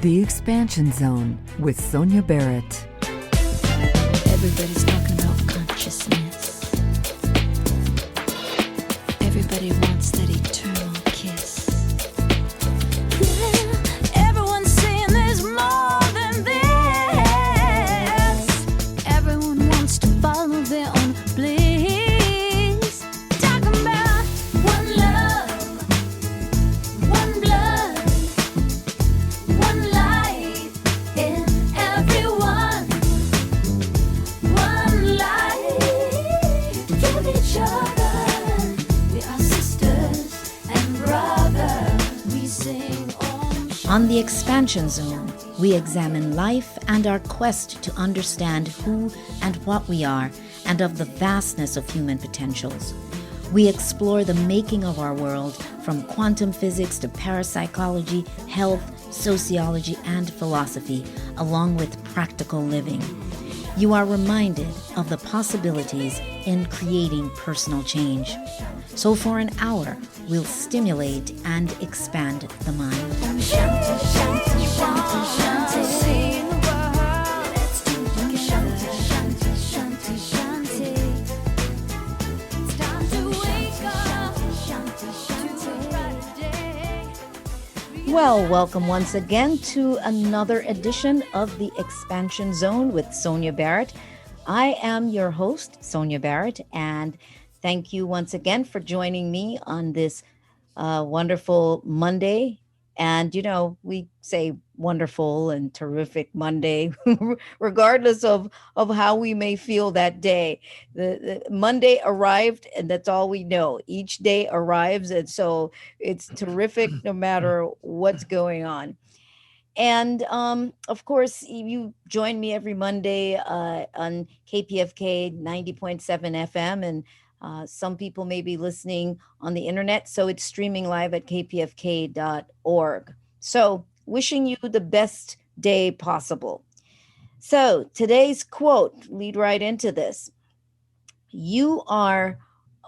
The Expansion Zone with Sonia Barrett. Everybody's talking about consciousness. Everybody wants that eternal kiss. Yeah, everyone's saying there's more than this. Everyone wants to follow their own bliss. Talking about one love, one blood, one life in everyone. One life, give each other. We are sisters and brothers. We sing Om Shanti. On the Expansion Zone, we examine life and our quest to understand who and what we are and of the vastness of human potentials. We explore the making of our world from quantum physics to parapsychology, health, sociology, and philosophy, along with practical living. You are reminded of the possibilities in creating personal change. So for an hour, we'll stimulate and expand the mind. Om Shanti, Shanti, Shanti, Shanti. Sing the world. Let's do it together. Shanti, Shanti, Shanti, Shanti. It's time to wake up. Shanti, Shanti, to a brighter day. Well, welcome once again to another edition of the Expansion Zone with Sonia Barrett. I am your host, Sonia Barrett, and thank you once again for joining me on this wonderful Monday. And, you know, we say wonderful and terrific Monday, regardless of how we may feel that day. The Monday arrived, and that's all we know. Each day arrives, and so it's terrific no matter what's going on. And of course, you join me every Monday on KPFK 90.7 FM, and some people may be listening on the internet, so it's streaming live at kpfk.org. So wishing you the best day possible. So today's quote, lead right into this. You are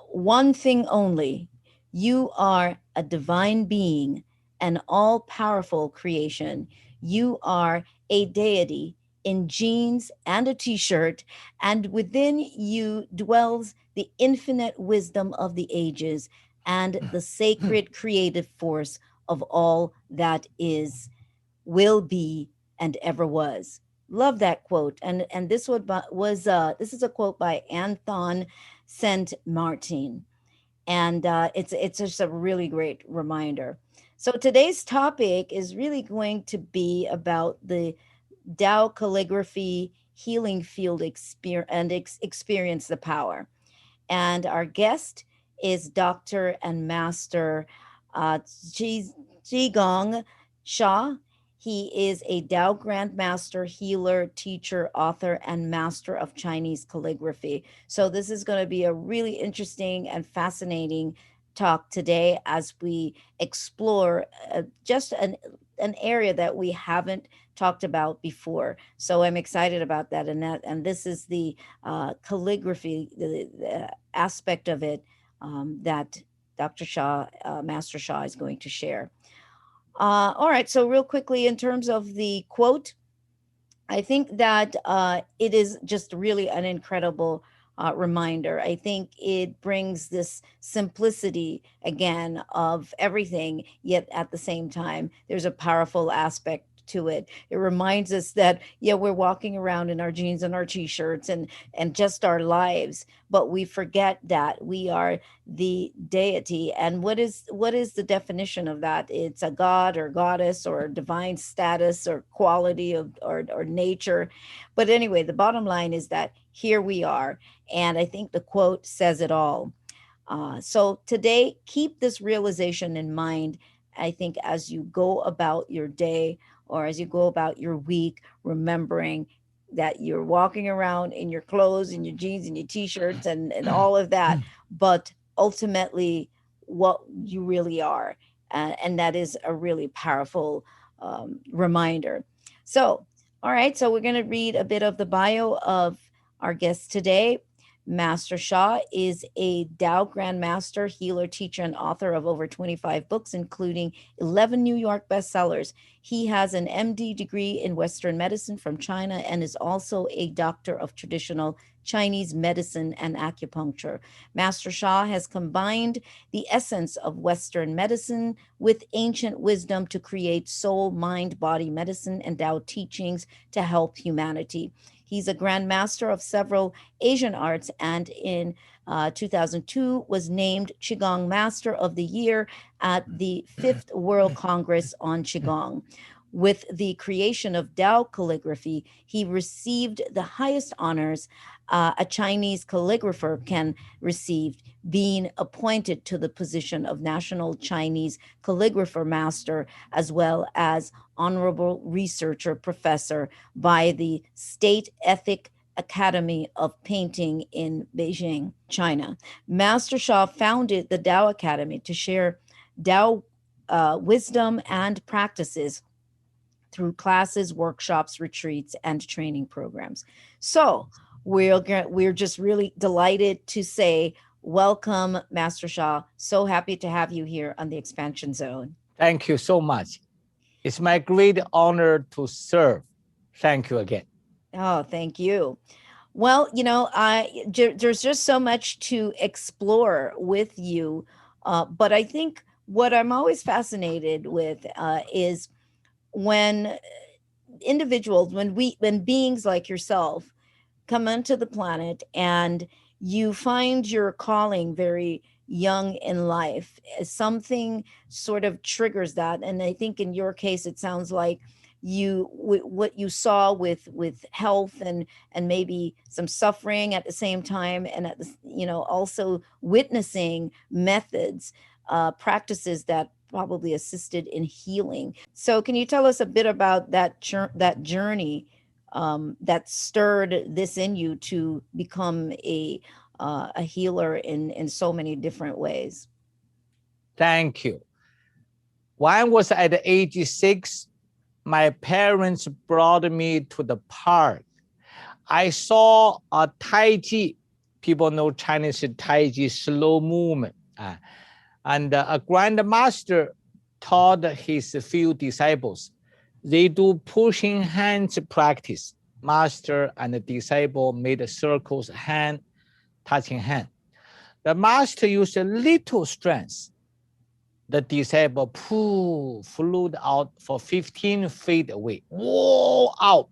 one thing only. You are a divine being, an all-powerful creation. You are a deity in jeans and a t-shirt, and within you dwells the infinite wisdom of the ages and the sacred creative force of all that is, will be, and ever was. Love that quote. And this this is a quote by Anton Saint Martin. And it's just a really great reminder. So today's topic is really going to be about the Tao Calligraphy healing field experience the power. And our guest is Dr. and Master Zhi Gang Sha. He is a Tao Grandmaster, healer, teacher, author, and master of Chinese calligraphy. So this is going to be a really interesting and fascinating talk today as we explore just an area that we haven't talked about before. So I'm excited about that. And this is the calligraphy, the aspect of it that Dr. Shah, Master Shah is going to share. All right, so real quickly, in terms of the quote, I think that it is just really an incredible reminder. I think it brings this simplicity again of everything, yet at the same time, there's a powerful aspect to it. It reminds us that, yeah, we're walking around in our jeans and our t-shirts and just our lives, but we forget that we are the deity. And what is the definition of that? It's a god or goddess or divine status or quality of or nature. But anyway, the bottom line is that here we are. And I think the quote says it all. So today, keep this realization in mind, I think, as you go about your day or as you go about your week, remembering that you're walking around in your clothes and your jeans and your t-shirts and all of that, but ultimately what you really are. And that is a really powerful reminder. So, all right, so we're going to read a bit of the bio of our guest today. Master Sha is a Tao Grandmaster, healer, teacher, and author of over 25 books, including 11 New York bestsellers. He has an MD degree in Western medicine from China and is also a doctor of traditional Chinese medicine and acupuncture. Master Sha has combined the essence of Western medicine with ancient wisdom to create soul, mind, body medicine and Tao teachings to help humanity. He's a grandmaster of several Asian arts and in 2002 was named Qigong Master of the Year at the 5th World Congress on Qigong. With the creation of Tao Calligraphy, he received the highest honors a Chinese calligrapher can receive, being appointed to the position of National Chinese Calligrapher Master, as well as Honorable Researcher Professor by the State Ethic Academy of Painting in Beijing, China. Master Sha founded the Tao Academy to share Tao wisdom and practices through classes, workshops, retreats, and training programs. So we're just really delighted to say welcome, Master Sha. So happy to have you here on the Expansion Zone. Thank you so much. It's my great honor to serve. Thank you again. Oh, thank you. Well, there's just so much to explore with you, but I think what I'm always fascinated with is when individuals, when beings like yourself come onto the planet and you find your calling very young in life, something sort of triggers that. And I think in your case, it sounds like what you saw with health and maybe some suffering at the same time, and at the, also witnessing methods, practices that probably assisted in healing. So can you tell us a bit about that journey that stirred this in you to become a healer in so many different ways? Thank you. When I was at age 6, my parents brought me to the park. I saw a Tai Chi. People know Chinese Tai Chi, slow movement. And a Grandmaster taught his few disciples. They do pushing hands practice. Master and the disciple made circles, hand touching hand. The master used a little strength. The disciple flew out for 15 feet away. Whoa, out.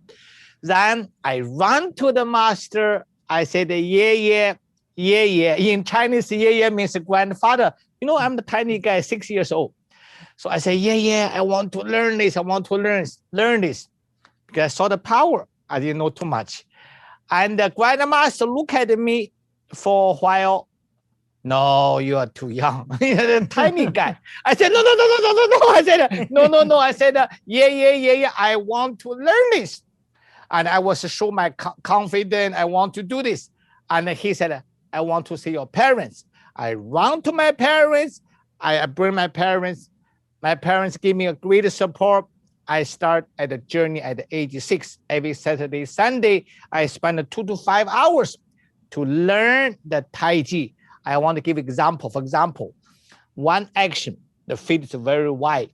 Then I ran to the master. I said, yeah. In Chinese, yeah means grandfather. I'm the tiny guy, 6 years old. So I said, yeah, I want to learn this. I want to learn this. Because I saw the power. I didn't know too much. And the Grandmaster looked at me for a while. No, you are too young. The tiny guy. I said, no. I said, no. I said, yeah. I want to learn this. And I was show my confidence. I want to do this. And he said, I want to see your parents. I run to my parents. I bring my parents. My parents give me a great support. I start at the journey at age 6. Every Saturday, Sunday, I spend 2 to 5 hours to learn the Tai Chi. I want to give example. For example, one action, the feet is very wide.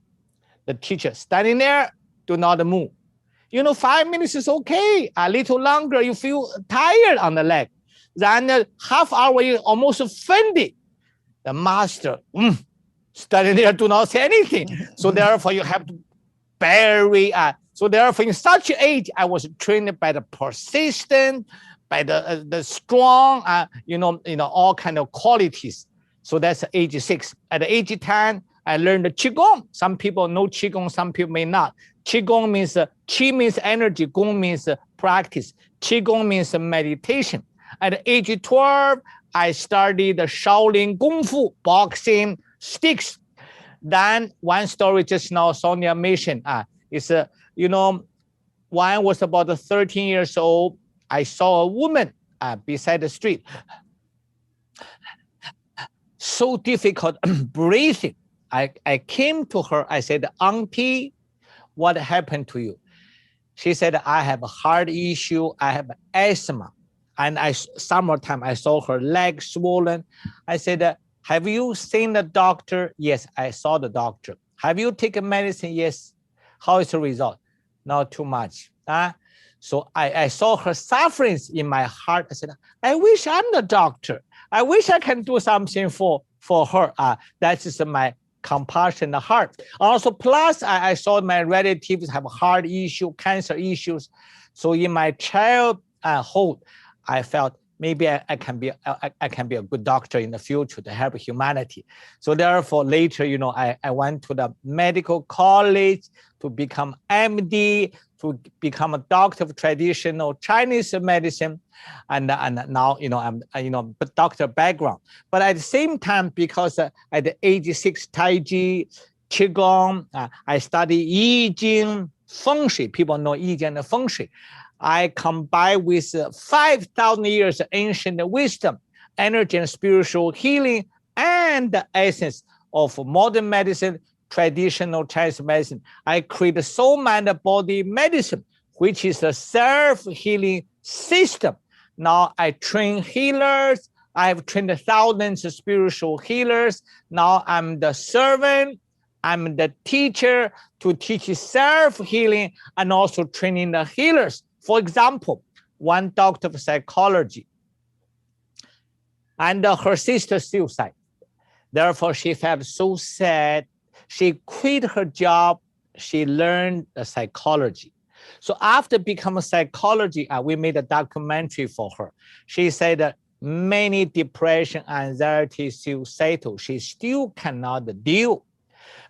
The teacher standing there, do not move. 5 minutes is okay. A little longer, you feel tired on the leg. Then half hour, you almost offended. The master, standing there, do not say anything. So therefore, you have to bury. So therefore, in such age, I was trained by the persistent, by the strong, all kind of qualities. So that's age 6. At age 10, I learned the Qigong. Some people know Qigong, some people may not. Qigong means, Qi means energy, Gong means practice. Qigong means meditation. At age 12, I studied the Shaolin Kung Fu, boxing, sticks. Then one story just now Sonia mentioned is, when I was about 13 years old, I saw a woman beside the street. So difficult breathing. I came to her. I said, Auntie, what happened to you? She said, I have a heart issue. I have asthma. And summertime, I saw her leg swollen. I said, have you seen the doctor? Yes, I saw the doctor. Have you taken medicine? Yes. How is the result? Not too much. So I saw her sufferings in my heart. I said, I wish I'm the doctor. I wish I can do something for her. That is my compassion heart. Also, plus I saw my relatives have heart issue, cancer issues. So in my childhood, I felt maybe I can be a good doctor in the future to help humanity. So therefore, later, I went to the medical college to become MD, to become a doctor of traditional Chinese medicine, and now I'm doctor background. But at the same time, because at the age 6, Tai Chi, Qigong, I study Yi Jing, Feng Shui. People know Yi Jing and Feng Shui. I combine with 5,000 years of ancient wisdom, energy and spiritual healing, and the essence of modern medicine, traditional Chinese medicine. I create soul, mind, body medicine, which is a self-healing system. Now I train healers. I have trained thousands of spiritual healers. Now I'm the servant. I'm the teacher to teach self-healing and also training the healers. For example, one doctor of psychology and her sister suicide. Therefore, she felt so sad. She quit her job. She learned psychology. So after becoming psychology, we made a documentary for her. She said that many depression, anxiety, suicidal, she still cannot deal.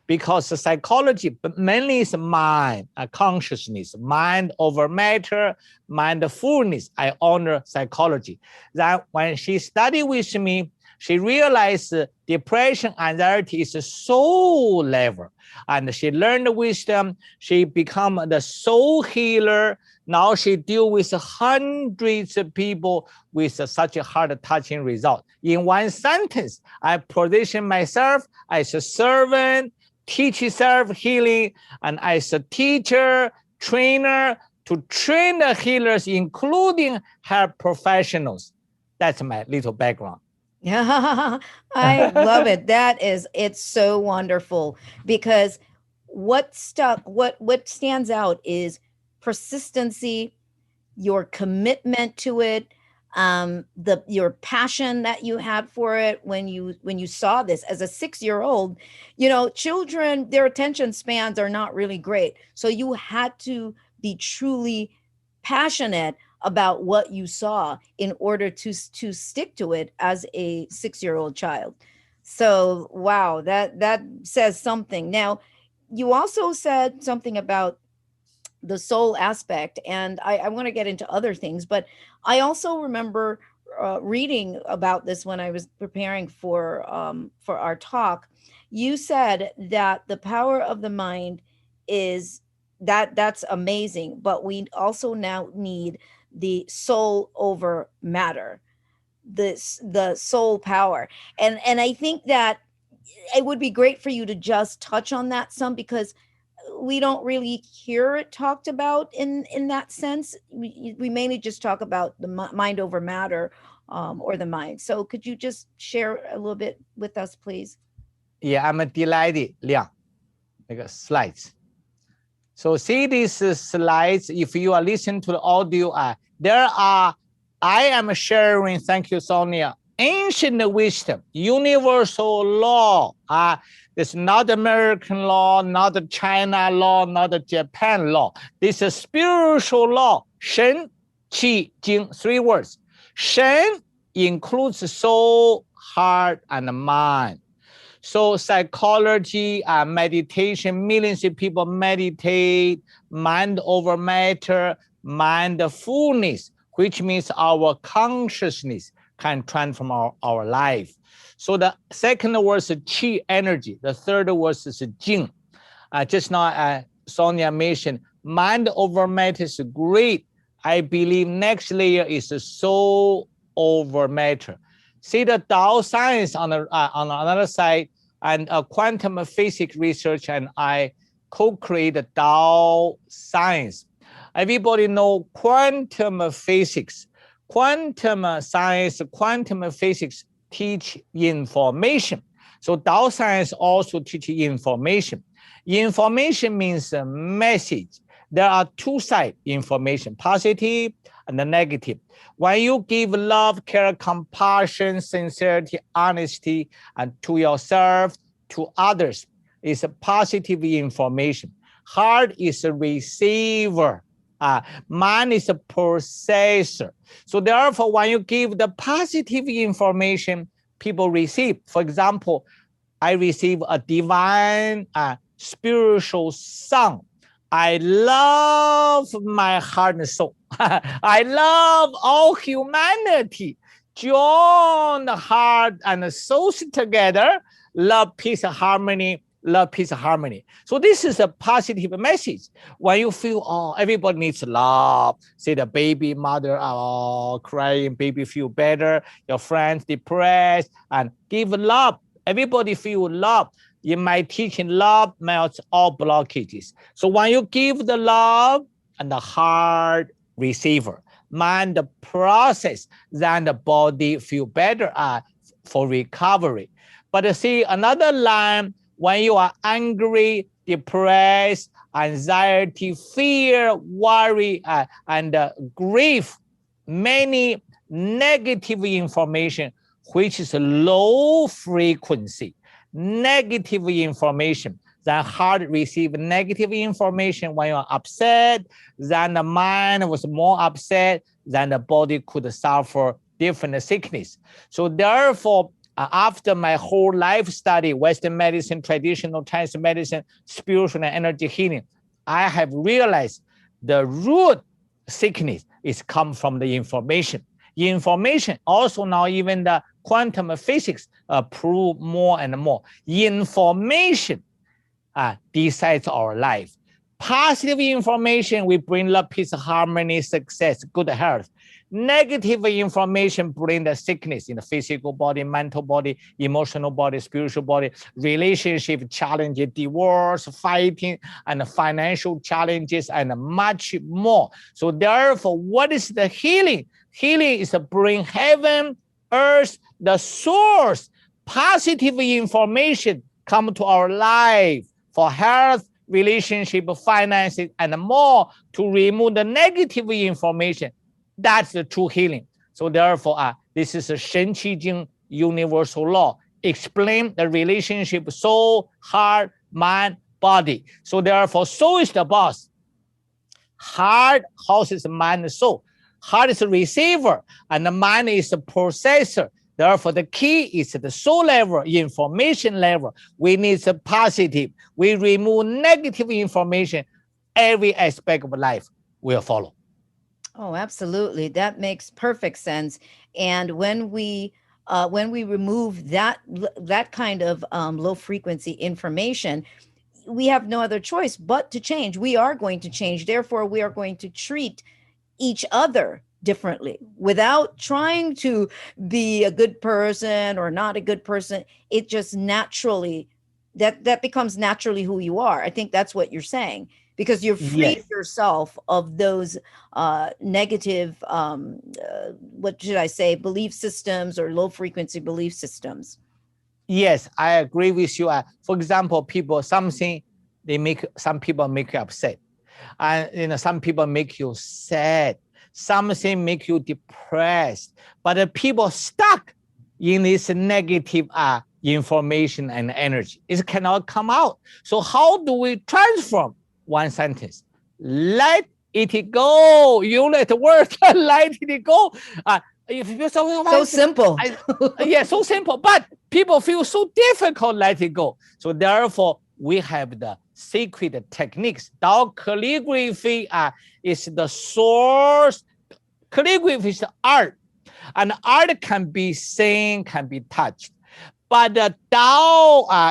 Because the psychology, but mainly is mind, consciousness, mind over matter, mindfulness. I honor psychology. That when she studied with me, she realized depression, anxiety is a soul level. And she learned wisdom. She become the soul healer. Now she deal with hundreds of people with such a heart-touching result. In one sentence, I position myself as a servant, teach self-healing, and as a teacher, trainer, to train the healers, including health professionals. That's my little background. I love it. It's so wonderful because what stands out is persistency, your commitment to it, your passion that you had for it when you saw this as a 6-year-old. Children, their attention spans are not really great, so you had to be truly passionate about what you saw in order to stick to it as a 6-year-old child. So wow, that says something. Now, you also said something about the soul aspect, and I want to get into other things, but I also remember reading about this when I was preparing for our talk. You said that the power of the mind is that's amazing, but we also now need the soul over matter, the soul power, and I think that it would be great for you to just touch on that some, because we don't really hear it talked about in that sense. We mainly just talk about the mind over matter, or the mind. So could you just share a little bit with us, please? Yeah, I'm delighted. 亮那个 slides. So see these slides. If you are listening to the audio, I am sharing, thank you, Sonia, ancient wisdom, universal law. It's not American law, not the China law, not the Japan law. This is spiritual law. Shen, Qi, Jing, 3 words. Shen includes soul, heart, and mind. So psychology, meditation, millions of people meditate, mind over matter, mindfulness, which means our consciousness can transform our life. So the second word is Qi, energy. The third word is Jing. Just now, Sonia mentioned, mind over matter is great. I believe next layer is soul over matter. See the Tao science on another side, and quantum physics research, and I co-create the Tao science. Everybody know quantum physics. quantum science, quantum physics teach information. So Tao science also teach information. Information means a message. There are two sides information, positive and negative. When you give love, care, compassion, sincerity, honesty, and to yourself, to others, it's a positive information. Heart is a receiver. Mind is a processor. So therefore, when you give the positive information, people receive. For example, I receive a divine spiritual song. I love my heart and soul. I love all humanity. Join the heart and the souls together. Love, peace, harmony. Love, peace, harmony. So this is a positive message. When you feel, oh, everybody needs love. Say the baby, mother, oh, crying, baby feel better. Your friends depressed, and give love. Everybody feel love. In my teaching, love melts all blockages. So when you give the love and the heart receiver, mind the process, then the body feel better for recovery. But see, another line, when you are angry, depressed, anxiety, fear, worry, and grief, many negative information, which is low frequency, negative information. The heart receive negative information when you are upset, then the mind was more upset, then the body could suffer different sickness. So therefore, after my whole life study, Western medicine, traditional Chinese medicine, spiritual and energy healing, I have realized the root sickness is come from the information. Information, also now even the quantum physics prove more and more. Information decides our life. Positive information, we bring love, peace, harmony, success, good health. Negative information bring the sickness in the physical body, mental body, emotional body, spiritual body, relationship challenges, divorce, fighting, and financial challenges, and much more. So therefore, what is the healing? Healing is to bring heaven, earth, the source, positive information come to our life for health, relationship, finances, and more, to remove the negative information. That's the true healing. So therefore, this is a Shen Qi Jing universal law. Explain the relationship soul, heart, mind, body. So therefore, soul is the boss. Heart houses mind and soul. Heart is a receiver, and the mind is a processor. Therefore, the key is the soul level, information level. We need the positive. We remove negative information. Every aspect of life will follow. Oh, absolutely. That makes perfect sense. And when we remove that kind of low frequency information, we have no other choice but to change. We are going to change. Therefore, we are going to treat each other differently without trying to be a good person or not a good person. It just naturally, that becomes naturally who you are. I think that's what you're saying, because you're freed yourself of those negative, what should I say, belief systems or low frequency belief systems. Yes, I agree with you. For example, some people make you upset, and some people make you sad. Something make you depressed, but the people stuck in this negative information and energy. It cannot come out. So how do we transform? One sentence: let it go. You let the word let it go. If you so simple. So simple. But people feel so difficult let it go. So therefore, we have the secret techniques. Tao calligraphy is the source. Calligraphy is the art, and art can be seen, can be touched. But the Tao,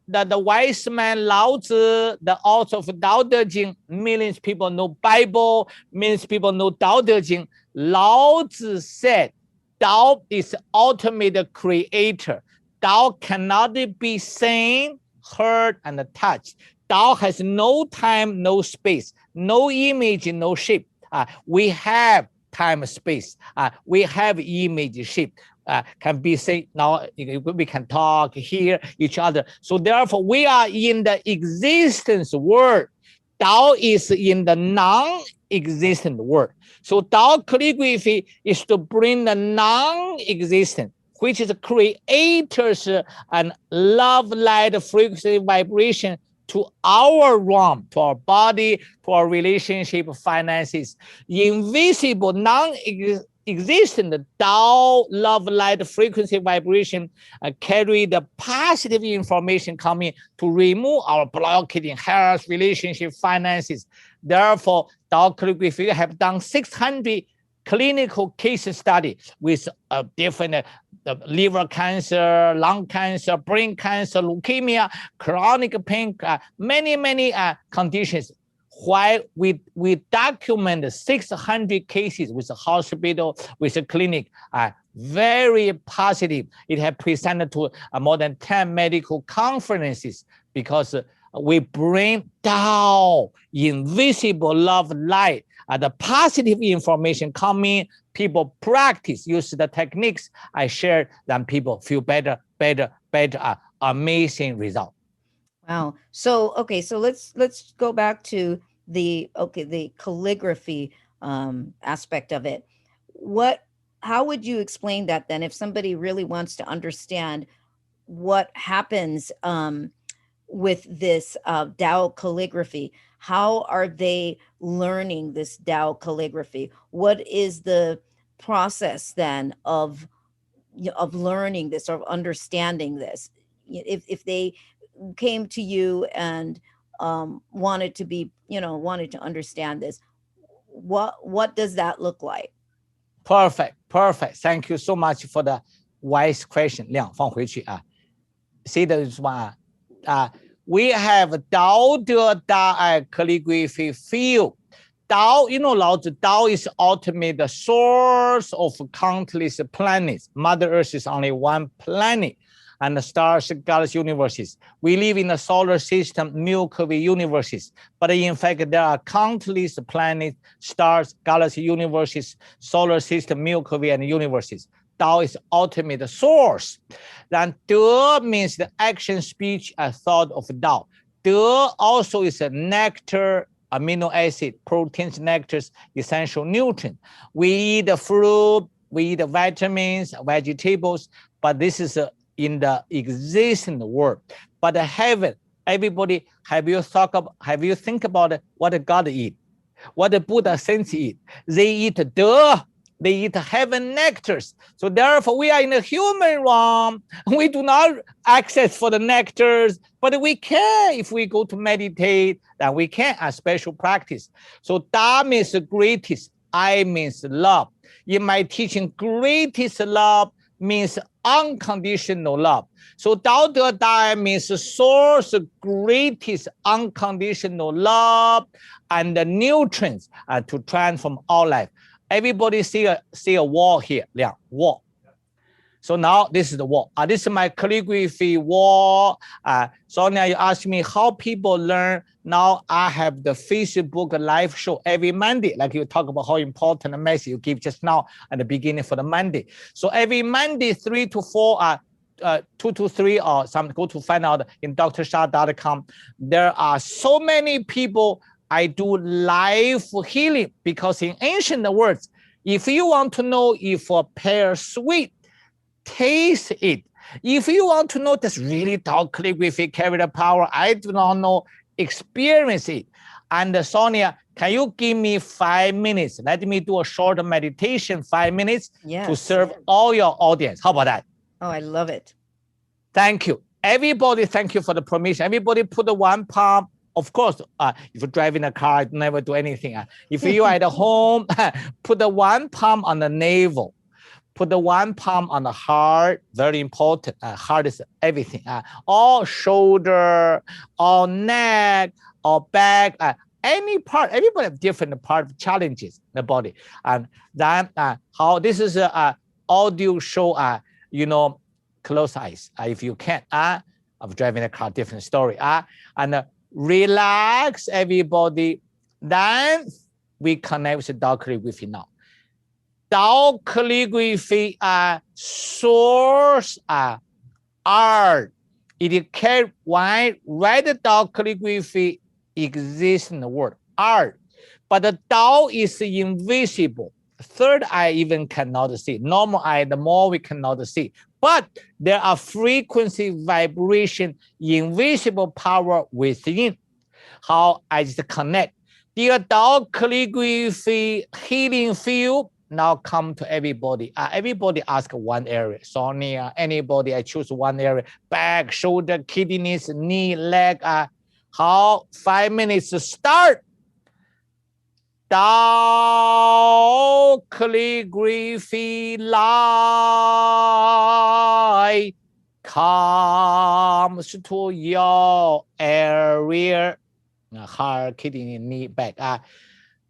the wise man Lao Tzu, the author of Tao Te Ching, millions of people know Bible, millions of people know Tao Te Ching. Lao Tzu said, Tao is ultimate creator. Tao cannot be seen, heard, and touched. Tao has no time, no space, no image, no shape. We have time, space. We have image shape. Can be seen now. We can talk, hear each other. So therefore, we are in the existence world. Tao is in the non-existent world. So Tao calligraphy is to bring the non-existent, which is creators and love, light, frequency, vibration to our realm, to our body, to our relationship, finances. Invisible, non-existent Tao, love, light, frequency, vibration carry the positive information coming to remove our blockade in health, relationship, finances. Therefore, Tao calligraphy have done 600 clinical case study with different liver cancer, lung cancer, brain cancer, leukemia, chronic pain, many conditions. While we document 600 cases with a hospital, with a clinic, very positive. It has presented to more than 10 medical conferences because we bring Tao, invisible love, light, the positive information coming. People practice, use the techniques I shared, then people feel better, amazing result. Wow. So okay, so let's go back to the calligraphy aspect of it. How would you explain that then if somebody really wants to understand what happens with this Tao calligraphy? How are they learning this Tao calligraphy? What is the process then of learning this or of understanding this? If they came to you and wanted to understand this, what does that look like? Perfect. Thank you so much for the wise question. 亮放回去啊。See this one. We have Tao De Da calligraphy field. Tao, Lao Tzu, Tao is ultimate the source of countless planets. Mother Earth is only one planet, and the stars, galaxies, universes. We live in the solar system, Milky Way universes. But in fact, there are countless planets, stars, galaxies, universes, solar system, Milky Way, and universes. Tao is ultimate source. Then De means the action, speech, and thought of Tao. De also is a nectar, amino acid, proteins, nectars, essential nutrients. We eat the fruit, we eat the vitamins, vegetables, but this is in the existing world. But the heaven, everybody, have you think about what God eat? What the Buddha saints eat? They eat they eat heaven nectars. So therefore, we are in a human realm. We do not access for the nectars, but we can, if we go to meditate, then we can a special practice. So Da means greatest, I means love. In my teaching, greatest love means unconditional love. So Tao De Da means source, greatest unconditional love, and the nutrients to transform all life. Everybody see a wall here, wall. So now this is the wall. This is my calligraphy wall. Sonia, you asked me how people learn. Now I have the Facebook live show every Monday, like you talk about how important the message you give just now at the beginning for the Monday. So every Monday, 3 to 4, 2 to 3, or some go to find out in drsha.com. There are so many people. I do live healing because in ancient words, if you want to know if a pear sweet, taste it. If you want to know this really Tao calligraphy carry the power, I do not know, experience it. And Sonia, can you give me 5 minutes? Let me do a short meditation, 5 minutes to serve all your audience. How about that? Oh, I love it. Thank you. Everybody, thank you for the permission. Everybody put the one palm. Of course, if you're driving a car, never do anything. If you're at home, put the one palm on the navel. Put the one palm on the heart, very important. Heart is everything. All shoulder, all neck, all back, any part. Everybody have different part of challenges in the body. And then how this is audio show, close eyes if you can. Of driving a car, different story. And relax everybody. Then we connect with the Tao calligraphy now. Tao calligraphy source art. It can why write Tao calligraphy exists in the world art, but the Tao is invisible. Third eye even cannot see. Normal eye, the more we cannot see. But there are frequency, vibration, invisible power within. How I just connect. The Tao calligraphy healing field now come to everybody. Everybody ask one area. Sonia, anybody, I choose one area. Back, shoulder, kidneys, knee, leg. How 5 minutes to start. Tao calligraphy light comes to your area. Heart, kidney, knee, back.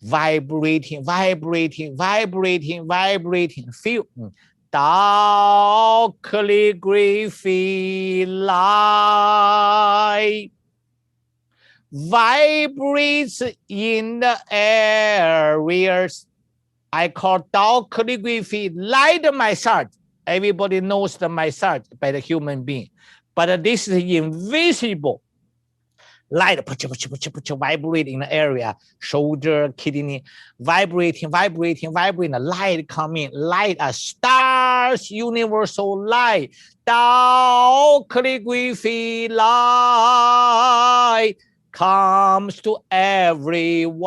Vibrating, vibrating, vibrating, vibrating. Feel. Tao calligraphy light vibrates in the areas. I call Tao calligraphy light massage. Everybody knows the massage by the human being, but this is invisible light, vibrating in the area, shoulder, kidney, vibrating, vibrating, vibrating. The light coming, light, stars, universal light. Tao calligraphy light comes to everyone.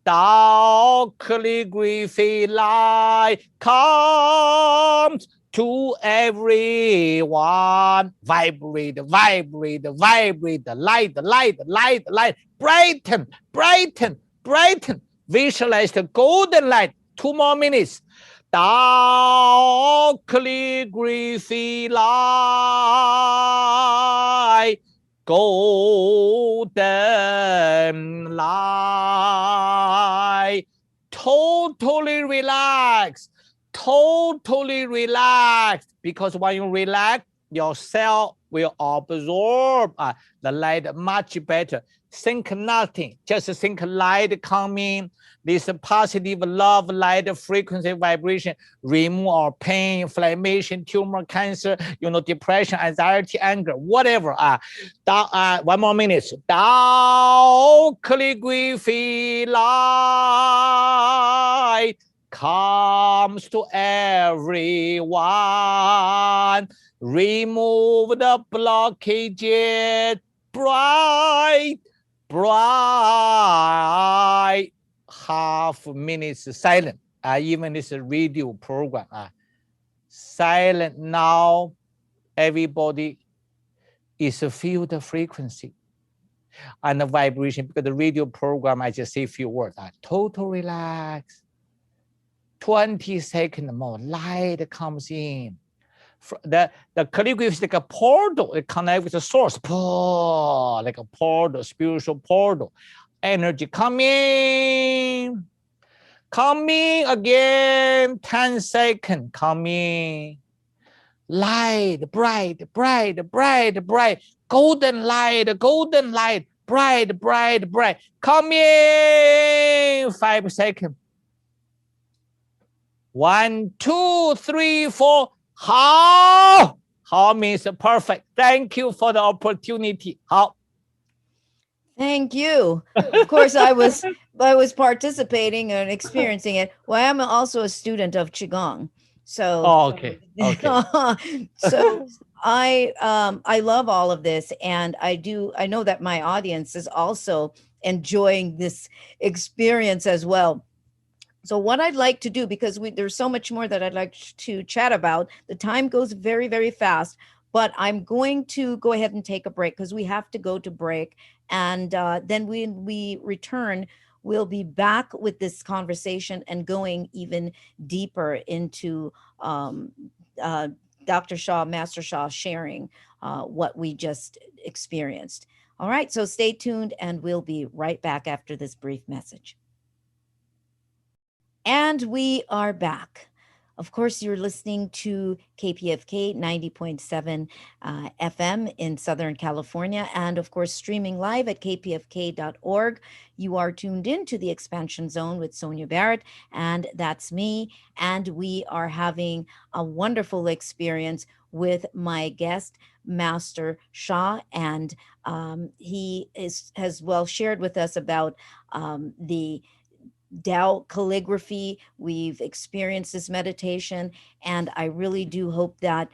Tao calligraphy light comes to everyone. Vibrate, vibrate, vibrate, light, light, light, light, brighten, brighten, brighten. Visualize the golden light. 2 more minutes. Tao calligraphy light, golden light, totally relaxed. Totally relaxed, because when you relax, your cell will absorb the light much better. Think nothing, just think light coming. This positive love light frequency vibration remove our pain, inflammation, tumor, cancer, depression, anxiety, anger, whatever. 1 more minute. Tao calligraphy light comes to everyone. Remove the blockages. Bright, bright. Half minutes silent. Even this radio program. Silent now. Everybody is feel the frequency and the vibration, because the radio program, I just say a few words. Total relax. 20 seconds more, light comes in. The calligraphy is like a portal. It connects with the source. Like a portal, spiritual portal. Energy coming. Coming again. 10 seconds. Coming. Light, bright, bright, bright, bright. Golden light, golden light. Bright, bright, bright. Coming. 5 seconds. 1, 2, 3, 4. How? How means perfect. Thank you for the opportunity. How? Thank you. Of course, I was participating and experiencing it. Well, I'm also a student of Qigong. So Okay. Okay. so I love all of this, and I know that my audience is also enjoying this experience as well. So what I'd like to do, because there's so much more that I'd like to chat about, the time goes very, very fast, but I'm going to go ahead and take a break because we have to go to break. And then when we return, we'll be back with this conversation and going even deeper into Dr. Sha, Master Sha sharing what we just experienced. All right, so stay tuned and we'll be right back after this brief message. And we are back. Of course, you're listening to KPFK 90.7 FM in Southern California, and of course, streaming live at kpfk.org. You are tuned in to the Expansion Zone with Sonia Barrett, and that's me. And we are having a wonderful experience with my guest, Master Sha, and he has well shared with us about the Tao Calligraphy. We've experienced this meditation, and I really do hope that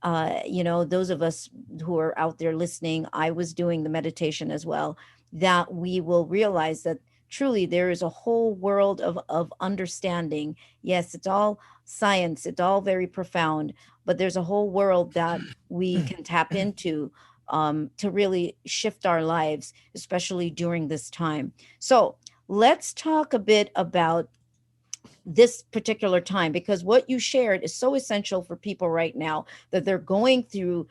those of us who are out there listening, I was doing the meditation as well, that we will realize that truly there is a whole world of understanding. Yes, it's all science, it's all very profound, but there's a whole world that we can tap into to really shift our lives, especially during this time. So let's talk a bit about this particular time, because what you shared is so essential for people right now, that they're going through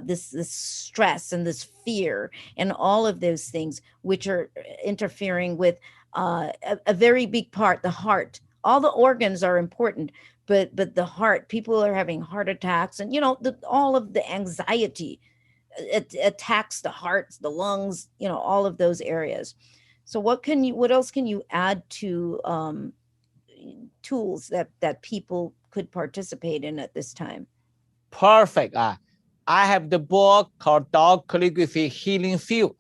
this stress and this fear and all of those things, which are interfering with a very big part, the heart. All the organs are important, but the heart, people are having heart attacks, and all of the anxiety, it attacks the heart, the lungs, all of those areas. So what else can you add to tools that people could participate in at this time? Perfect. I have the book called Tao Calligraphy Healing Field.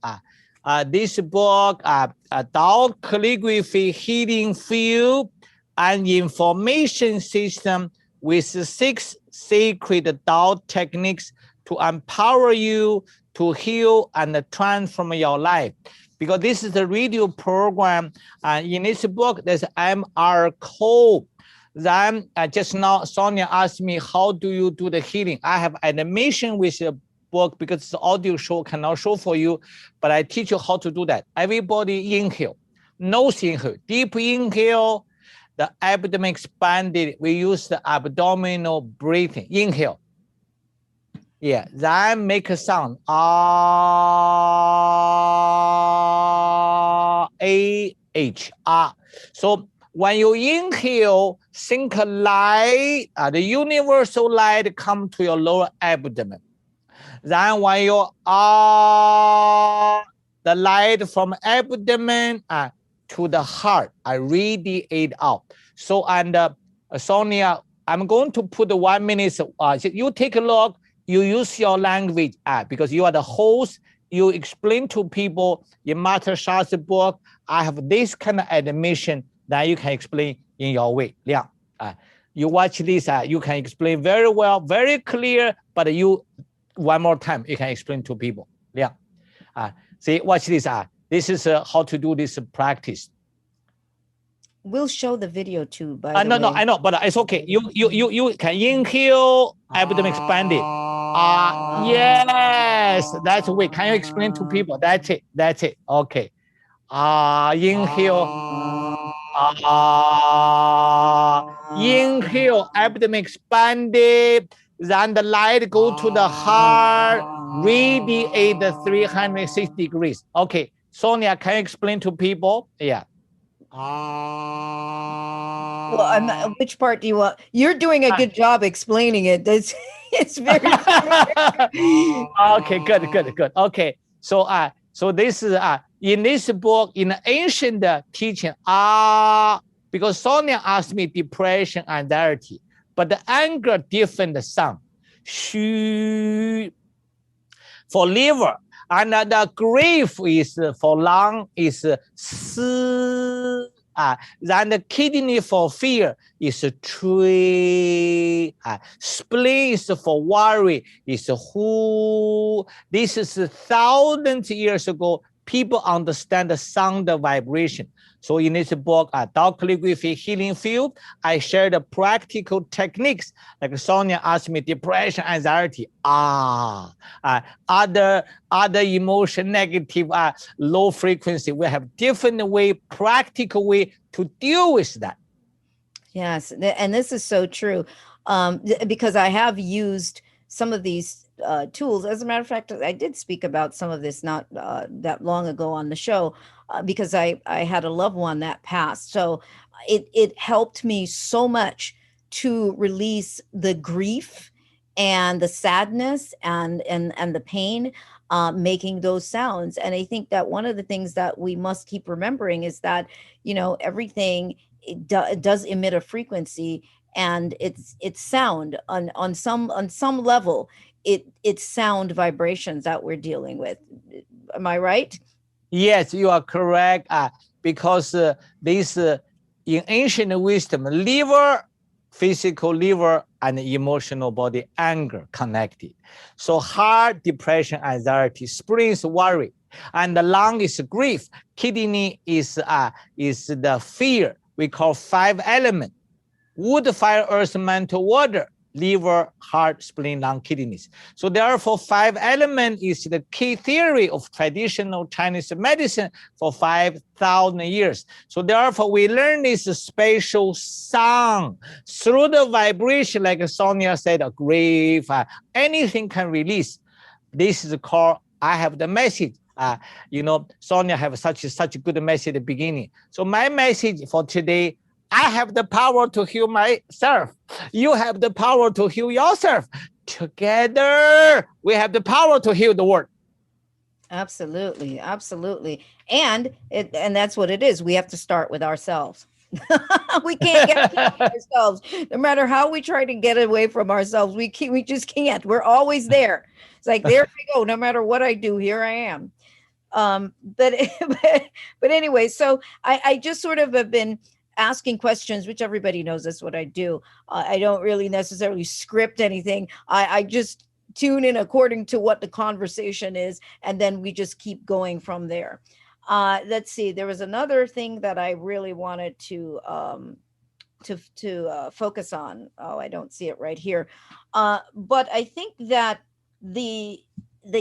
This book, Tao Calligraphy Healing Field, an information system with 6 sacred Tao techniques to empower you to heal and transform your life. Because this is a radio program, in this book, there's MR code. Then just now, Sonia asked me, how do you do the healing? I have animation with the book because the audio show cannot show for you, but I teach you how to do that. Everybody inhale, nose inhale, deep inhale, the abdomen expanded. We use the abdominal breathing. Inhale. Yeah, then make a sound. A-H. So when you inhale, think light, the universal light come to your lower abdomen. Then when you the light from abdomen to the heart, I radiate out. So, and Sonia, I'm going to put 1 minute. You take a look. You use your language because you are the host. You explain to people in Master Sha's book, I have this kind of animation that you can explain in your way. Yeah. You watch this, you can explain very well, very clear, but you, one more time, you can explain to people. Yeah. See, watch this. This is how to do this practice. We'll show the video too, by the no, way. No, I know, but it's okay. You can inhale, abdomen expanded. Yes, that's the way. Can you explain to people? That's it. Okay. Inhale. Inhale, abdomen expanded. Then the light go to the heart, radiate the 360 degrees. Okay, Sonia, can you explain to people? Yeah. Well, which part do you want? You're doing a good job explaining it. It's very okay, good. Okay, so this is in this book, in the ancient teaching, because Sonia asked me depression, anxiety, but the anger different sound. Shu for liver, and the grief is for lung is si. Then the kidney for fear is tree. Spleen is for worry is who. This is thousands of years ago. People understand the sound vibration. So in this book, Tao Calligraphy Healing Field, I share the practical techniques. Like Sonia asked me, depression, anxiety, other emotion, negative, low frequency. We have different way, practical way to deal with that. Yes, and this is so true, because I have used some of these tools. As a matter of fact, I did speak about some of this not that long ago on the show, because I had a loved one that passed. So it helped me so much to release the grief and the sadness and the pain, making those sounds. And I think that one of the things that we must keep remembering is that, you know, everything it does emit a frequency, and it's sound on some level. It's sound vibrations that we're dealing with. Am I right? Yes, you are correct. Because this in ancient wisdom, liver, physical liver, and emotional body, anger connected. So heart, depression, anxiety, spleen is worry, and the lung is grief. Kidney is the fear. We call 5 elements: wood, fire, earth, mental, water. Liver, heart, spleen, lung, kidneys. So therefore, 5 elements is the key theory of traditional Chinese medicine for 5,000 years. So therefore, we learn this spatial sound through the vibration, like Sonia said, grief, anything can release. This is called, I have the message. You know, Sonia have such a good message at the beginning. So my message for today, I have the power to heal myself. You have the power to heal yourself. Together, we have the power to heal the world. Absolutely, absolutely. And that's what it is. We have to start with ourselves. We can't get away from ourselves. No matter how we try to get away from ourselves, we just can't. We're always there. It's like, there we go. No matter what I do, here I am. But anyway, so I just sort of have been asking questions, which everybody knows that's what I do. I don't really necessarily script anything. I just tune in according to what the conversation is, and then we just keep going from there. Let's see. There was another thing that I really wanted to focus on. Oh, I don't see it right here. But I think that the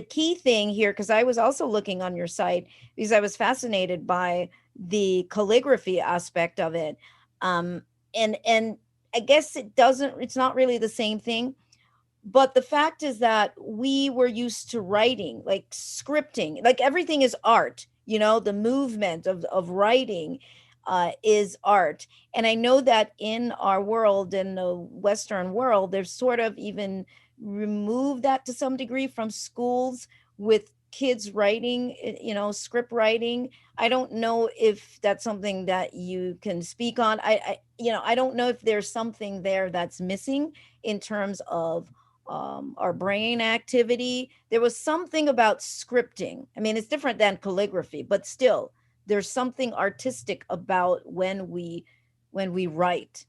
key thing here, because I was also looking on your site because I was fascinated by the calligraphy aspect of it. And I guess it's not really the same thing, but the fact is that we were used to writing, like scripting, like everything is art, you know, the movement of writing is art. And I know that in our world, in the Western world, they've sort of even removed that to some degree from schools with kids writing, you know, script writing. I don't know if that's something that you can speak on. I don't know if there's something there that's missing in terms of our brain activity. There was something about scripting. I mean, it's different than calligraphy, but still, there's something artistic about when we write.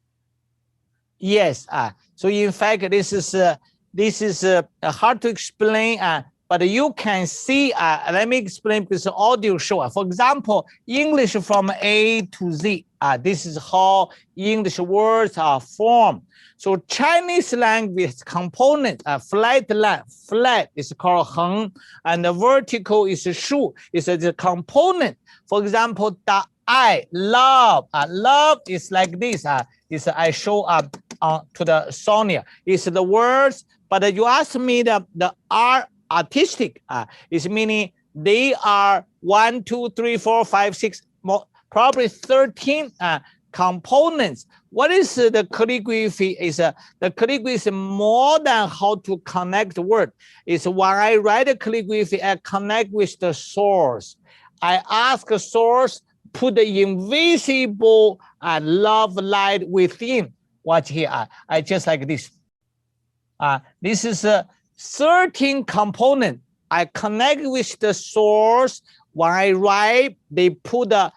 Yes. So in fact, this is hard to explain. But you can see, let me explain this audio show. For example, English from A to Z. This is how English words are formed. So Chinese language component, flat line, flat is called heng, and the vertical is shu, is the component. For example, the I, love, love is like this. Is I show up to the Sonia. It's the words, but you ask me the R, artistic, is meaning they are 1, 2, 3, 4, 5, 6, more, probably 13 components. What is the calligraphy? The calligraphy is more than how to connect the word. It's when I write a calligraphy, I connect with the source. I ask the source, put the invisible love light within. Watch here. I just like this. This is a 13 component. I connect with the source. When I write, they put the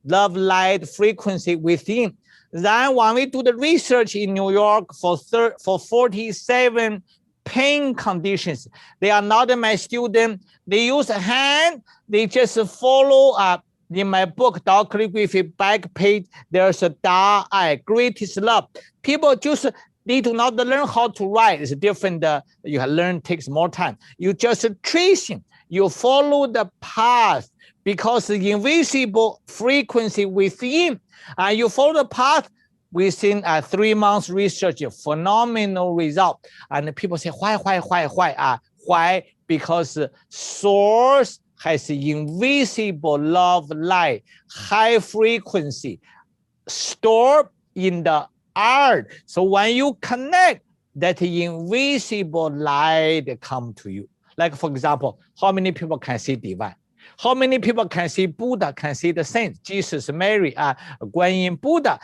love light frequency within. Then when we do the research in New York for 47 pain conditions, they are not my student. They use a hand. They just follow up. In my book, Tao Calligraphy, back page, there's a Da I, greatest love. People just, they do not learn how to write. It's different. You have learned, takes more time. You just tracing. You follow the path because the invisible frequency within, and you follow the path within 3 months research, phenomenal result. And people say, why? Why? Because source has invisible love light, high frequency, stored in the art. So when you connect, that invisible light come to you. Like for example, how many people can see divine? How many people can see Buddha, can see the saints, Jesus, Mary, Guan Yin, Buddha,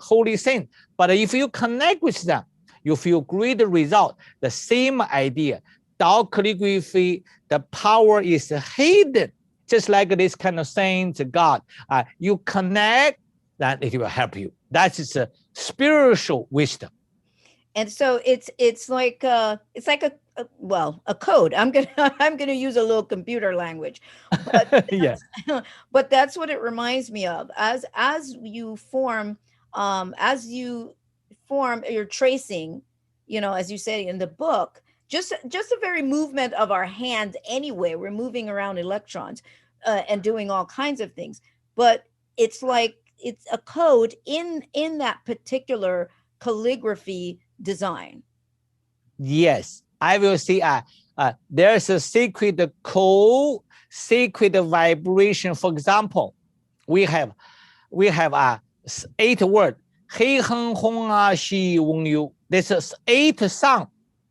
holy saint. But if you connect with them, you feel great result. The same idea. Tao calligraphy, the power is hidden, just like this kind of saints, God. You connect, then it will help you. That is a spiritual wisdom. And so it's like a code. I'm gonna use a little computer language, but Yeah. but that's what it reminds me of. As you form, you're tracing, as you say in the book, just the very movement of our hands anyway, we're moving around electrons and doing all kinds of things. But it's like it's a code in that particular calligraphy design. Yes, I will see. There's a secret code, secret vibration. For example, we have 8 words. Hey heng hong xi wong yu. This is 8 sound,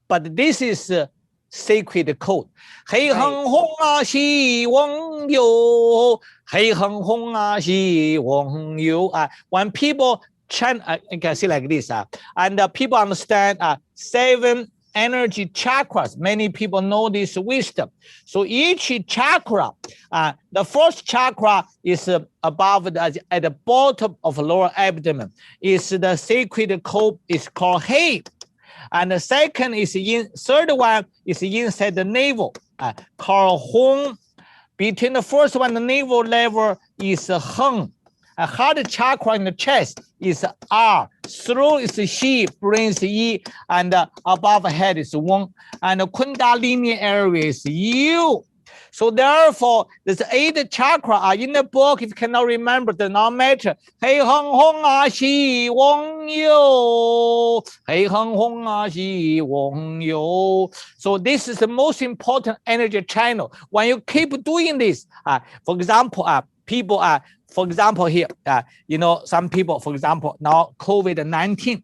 but this is a sacred code. Hey heng hong xi wong yu. Hey heng hong xi wong yu. When people chant, you can see like this, and people understand 7 energy chakras. Many people know this wisdom. So each chakra, the first chakra is above at the bottom of lower abdomen. Is the sacred code is called He. And the second is third one is inside the navel, called Hong. Between the first one, the navel level is Heng. A heart chakra in the chest is R, throat is Xi, brain is Yi, and above head is Wong, and the Kundalini area is U. So therefore, there's 8 chakra are in the book. If you cannot remember, does not matter. Hey hong hong xi wong yu. Hey hong hong xi wong yu. So this is the most important energy channel. When you keep doing this, for example, people for example, here, some people, for example, now COVID-19,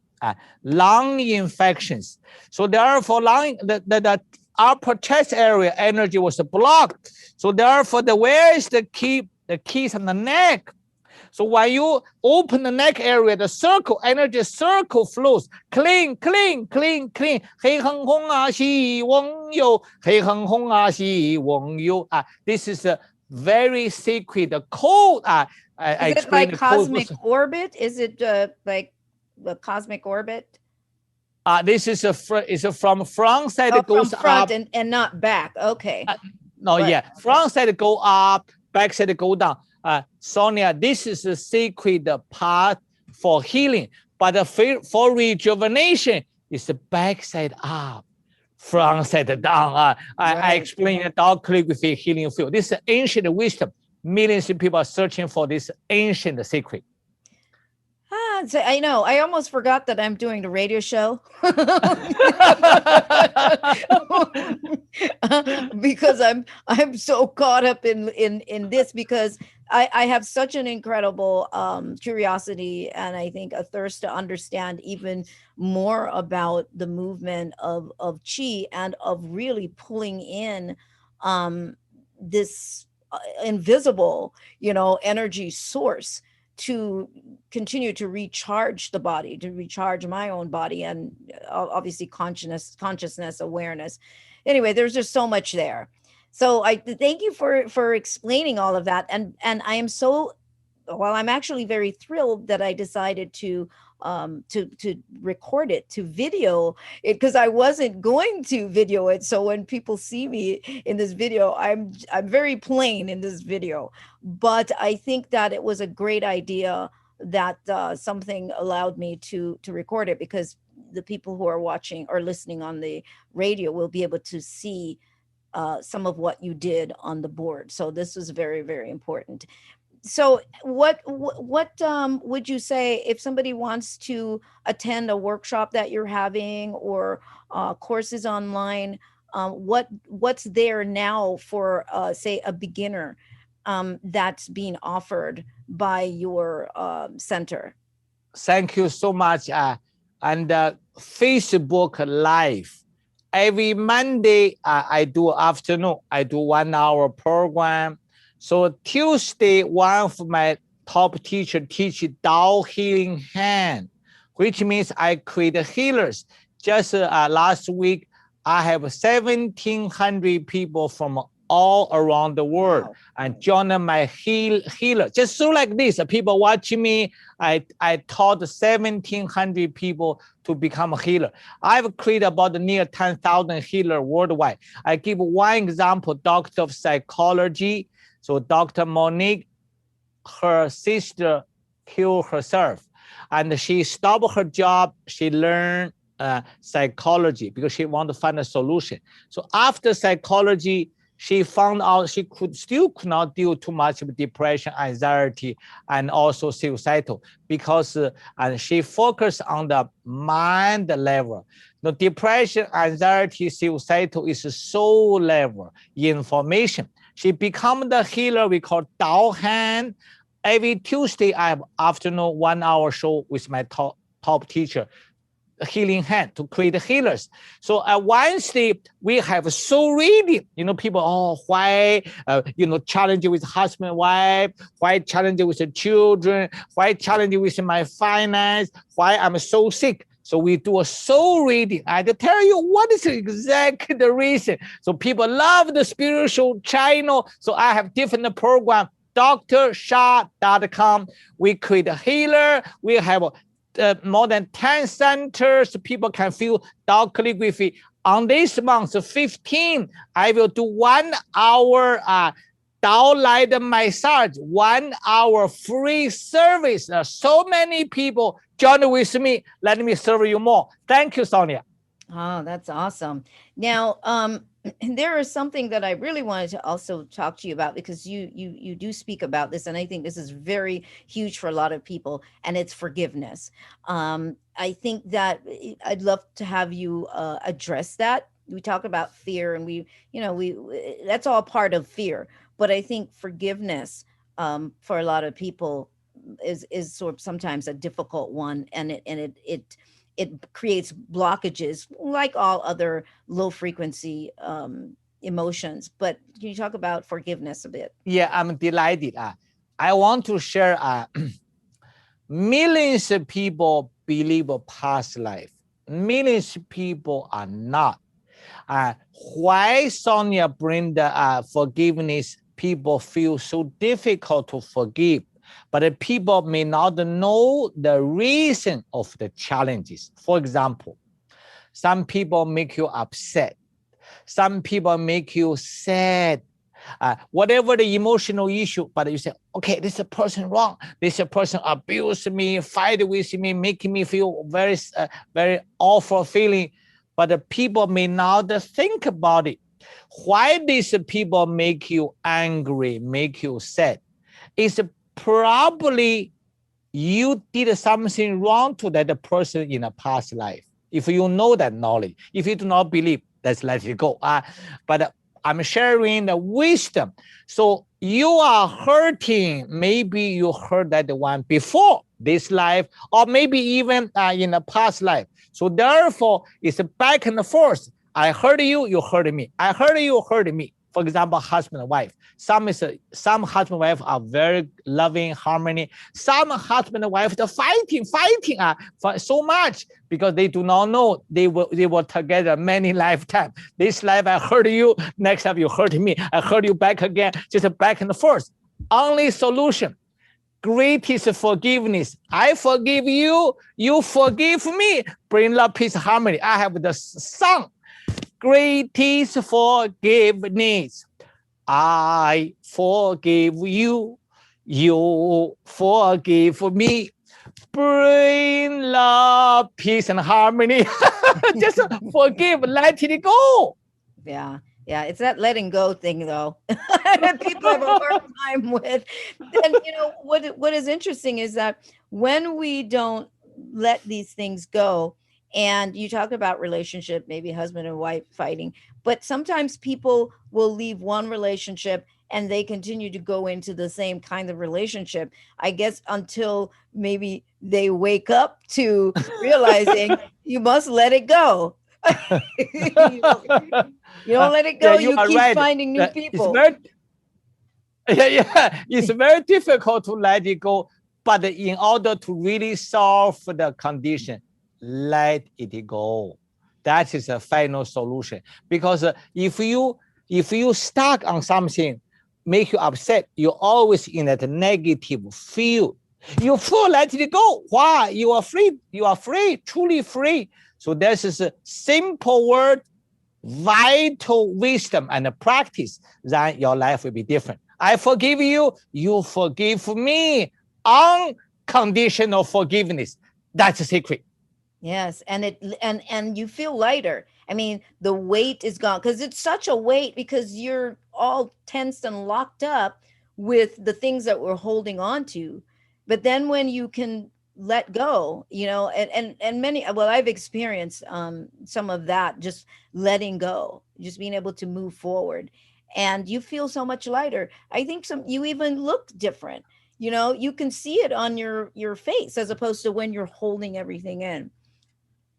lung infections. So therefore, the upper chest area energy was blocked. So therefore, where is the key? The key is on the neck. So when you open the neck area, the circle, energy circle flows. Clean, clean, clean, clean. Hey heng hong xi wong yu. Hey heng hong xi wong yu. This is a very sacred code. I Is it like cosmic orbit? Is it like the cosmic orbit? This is from front side goes from front up and not back. Okay. Front side go up, back side go down. Sonia, this is a sacred part for healing, but for rejuvenation is the back side up, front side down. I explain the Tao calligraphy healing field. This is ancient wisdom. Millions of people are searching for this ancient secret. So I know. I almost forgot that I'm doing the radio show because I'm so caught up in this, because I have such an incredible curiosity, and I think a thirst to understand even more about the movement of Qi, and of really pulling in this invisible, energy source to continue to recharge the body, to recharge my own body, and obviously consciousness, awareness. Anyway, there's just so much there. So I thank you for explaining all of that. And I am I'm actually very thrilled that I decided to record it, to video it, because I wasn't going to video it. So when people see me in this video, I'm very plain in this video. But I think that it was a great idea that something allowed me to record it, because the people who are watching or listening on the radio will be able to see some of what you did on the board. So this was very, very important. So what would you say if somebody wants to attend a workshop that you're having, or courses online? What's there now for say a beginner that's being offered by your center? Thank you so much. And Facebook Live. Every Monday, I do afternoon. I do 1 hour program. So Tuesday, one of my top teacher teach Tao healing hand, which means I create healers. Just last week, I have 1,700 people from all around the world. Wow. And join my healer. Just so like this, people watching me, I taught 1,700 people to become a healer. I've created about near 10,000 healers worldwide. I give one example, doctor of psychology. So Dr. Monique, her sister killed herself. And she stopped her job. She learned psychology because she wanted to find a solution. So after psychology, she found out she could not deal too much with depression, anxiety, and also suicidal because and she focused on the mind level. The depression, anxiety, suicidal is soul level information. She become the healer we call Tao Hand. Every Tuesday, I have afternoon 1 hour show with my top teacher, healing hand to create healers. So at Wednesday, we have soul reading. People, why, challenge with husband, wife, why challenge with the children, why challenge with my finance, why I'm so sick. So we do a soul reading. I tell you what is exactly the reason. So people love the spiritual channel. So I have different program, drsha.com. We create a healer. We have more than 10 centers. People can feel Tao Calligraphy. On this month, 15, I will do 1 hour Tao light massage, 1 hour free service. So many people join with me. Let me serve you more. Thank you, Sonia. Oh, that's awesome. Now, there is something that I really wanted to also talk to you about because you do speak about this, and I think this is very huge for a lot of people, and it's forgiveness. I think that I'd love to have you address that. We talk about fear, and we that's all part of fear, but I think forgiveness for a lot of people is sort of sometimes a difficult one, and it creates blockages like all other low frequency emotions. But can you talk about forgiveness a bit? Yeah, I'm delighted. I want to share millions of people believe a past life. Millions of people are not. Why Sonia bring the forgiveness? People feel so difficult to forgive. But people may not know the reason of the challenges. For example, some people make you upset. Some people make you sad. Whatever the emotional issue, but you say, okay, this is a person wrong. This is a person abused me, fight with me, making me feel very, very awful feeling. But the people may not think about it. Why these people make you angry, make you sad? It's probably you did something wrong to that person in a past life. If you know that knowledge, if you do not believe, let's let it go. But I'm sharing the wisdom. So you are hurting. Maybe you heard that one before this life, or maybe even in a past life. So therefore, it's back and forth. I heard you, you heard me. I heard you, you heard me. For example, husband and wife. Some husband and wife are very loving, harmony. Some husband and wife are fighting so much because they do not know they were together many lifetimes. This life I heard you, next time you heard me. I heard you back again, just back and forth. Only solution, greatest forgiveness. I forgive you, you forgive me. Bring love, peace, harmony. I have the song. Greatest forgiveness. I forgive you, you forgive me. Bring love, peace, and harmony. Just forgive, let it go. Yeah. It's that letting go thing, though, that people have a hard time with. And what is interesting is that when we don't let these things go, and you talk about relationship, maybe husband and wife fighting, but sometimes people will leave one relationship and they continue to go into the same kind of relationship, I guess, until maybe they wake up to realizing you must let it go. you, don't, you don't let it Yeah, go, you you are keep right. finding new It's people. very yeah, it's very difficult to let it go. But in order to really solve the condition, let it go. That is the final solution. Because if you stuck on something, make you upset, you're always in that negative field. You feel let it go. Why? You are free. You are free, truly free. So this is a simple word, vital wisdom and practice, then your life will be different. I forgive you, you forgive me. Unconditional forgiveness. That's the secret. Yes, and you feel lighter. I mean, the weight is gone because it's such a weight because you're all tensed and locked up with the things that we're holding on to. But then when you can let go, and many, well, I've experienced some of that, just letting go, just being able to move forward, and you feel so much lighter. I think you even look different. You can see it on your face as opposed to when you're holding everything in.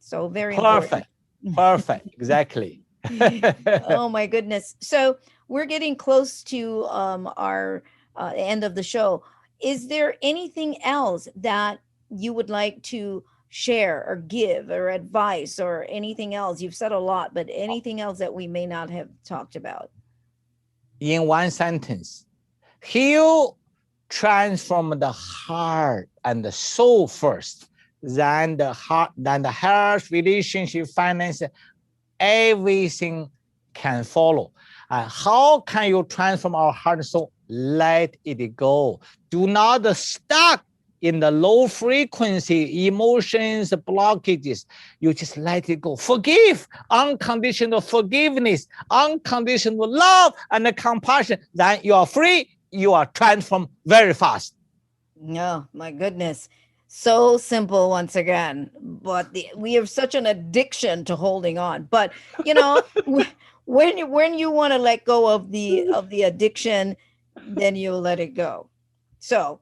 So very important. Perfect. Exactly. Oh my goodness. So we're getting close to our end of the show. Is there anything else that you would like to share or give or advice or anything else? You've said a lot, but anything else that we may not have talked about? In one sentence, heal, transform the heart and the soul first, then the heart, then the health, relationship, finance, everything can follow. How can you transform our heart and soul? Let it go. Do not stuck in the low frequency emotions, blockages. You just let it go. Forgive, unconditional forgiveness, unconditional love and compassion. Then you are free. You are transformed very fast. No, my goodness. So simple once again, but we have such an addiction to holding on. But when you want to let go of the addiction, then you let it go. So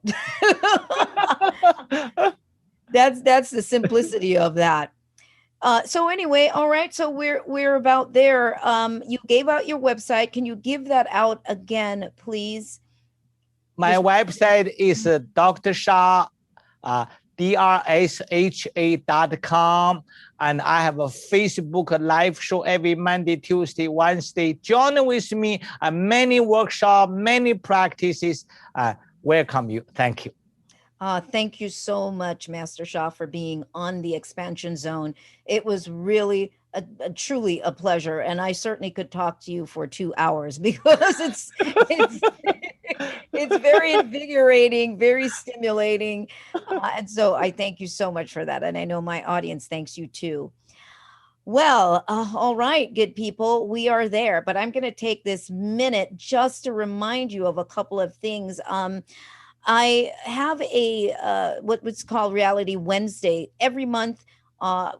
that's the simplicity of that. So anyway, all right. So we're about there. You gave out your website. Can you give that out again, please? My website is Dr. Sha, DRSHA.com. And I have a Facebook live show every Monday, Tuesday, Wednesday. Join with me many workshops, many practices. Welcome you. Thank you. Thank you so much, Master Sha, for being on the expansion zone. It was really truly a pleasure, and I certainly could talk to you for 2 hours because it's very invigorating, very stimulating, and so I thank you so much for that, and I know my audience thanks you too. Well, all right, good people, we are there, but I'm going to take this minute just to remind you of a couple of things. I have what's called Reality Wednesday. Every month,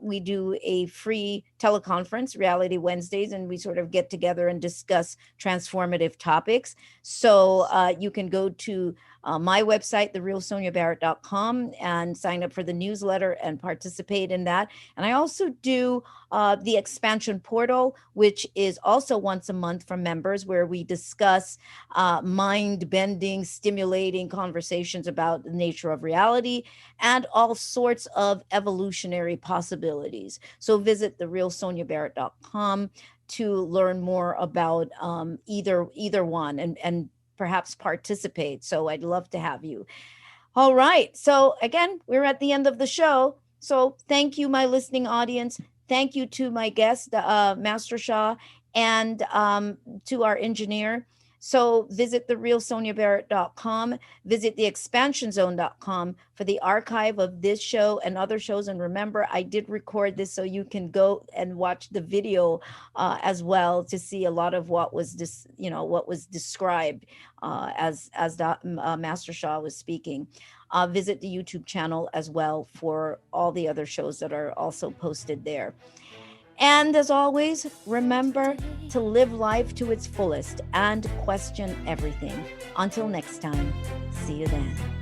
we do a free teleconference, Reality Wednesdays, and we sort of get together and discuss transformative topics. So you can go to my website, therealsoniabarrett.com, and sign up for the newsletter and participate in that. And I also do the expansion portal, which is also once a month for members, where we discuss mind-bending, stimulating conversations about the nature of reality and all sorts of evolutionary possibilities. So visit therealsoniabarrett.com to learn more about either one and perhaps participate. So I'd love to have you. All right. So again, we're at the end of the show. So thank you, my listening audience. Thank you to my guest, Master Sha, and to our engineer. So visit therealsoniabarrett.com, visit theexpansionzone.com for the archive of this show and other shows. And remember, I did record this so you can go and watch the video as well to see a lot of what was described as Master Sha was speaking. Visit the YouTube channel as well for all the other shows that are also posted there. And as always, remember to live life to its fullest and question everything. Until next time, see you then.